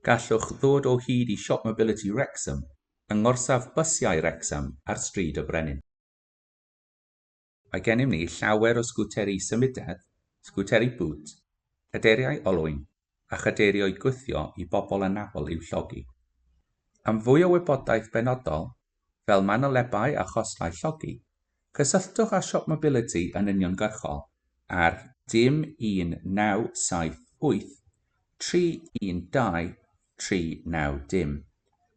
Gallwch ddod o hyd i Shopmobility Wrexham yng Ngorsaf Bysiau Wrecsam ar Stryd y Brenin. Mae gennym ni llawer o sgwteri Symudedd, sgwteri bwt, Cadeiriau Olwyn a Chadeiriau Gwthio i bobl Anabl i'w llogi. Am fwy o wybodaeth benodol, fel manylebau a chostau llogi, cysylltwch â Shopmobility yn uniongyrchol ar 1978 312 390,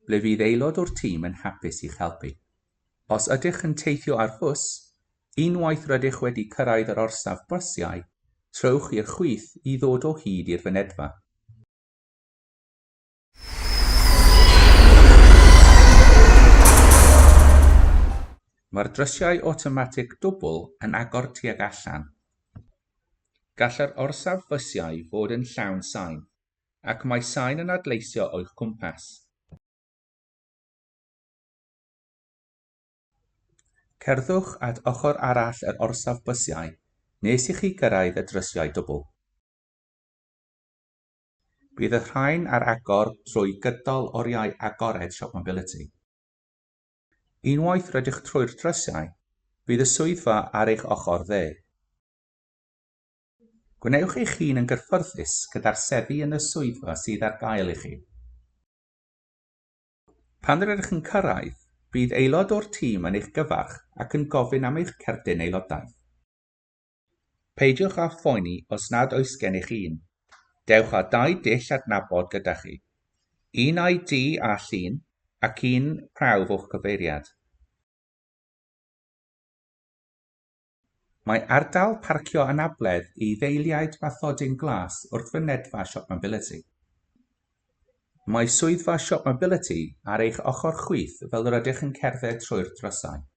ble fydd aelod o'r tîm yn hapus i'ch helpu. Os ydych yn teithio ar fws, unwaith rydych wedi cyrraedd yr Orsaf Bysiau, trowch i'r chwith i ddod o hyd i'r fynedfa. Mae'r drysiau awtomatig dwbl yn agor tuag allan. Gall yr Orsaf Bysiau fod yn llawn sain, ac mae sain yn adleisio o'ch cwmpas. Cerddwch at ochr arall yr Orsaf Bysiau nes i chi gyrraedd y drysiau dwbl. Bydd y rhain ar agor trwy gydol oriau agored Shopmobility. Unwaith rydych trwy'r drysiau, bydd y swyddfa ar eich ochr dde. Gwnewch eich hun yn gyfforddus gyda'r seddi yn y swyddfa sydd ar gael i chi. Pan rydych yn cyrraedd, bydd aelod o'r tîm yn eich gyfarch ac yn gofyn am eich cerdyn aelodaeth. Peidiwch â phoeni os nad oes gennych un. Dewch â 2 dull adnabod gyda chi. Un ID a llun ac un prawf o'ch cyfeiriad. Mae ardal parcio anabledd i ddeiliaid bathodyn glas wrth Mynedfa Shopmobility. Mae Swyddfa Shopmobility ar eich ochr chwith fel rydych yn cerdded trwy'r drysau.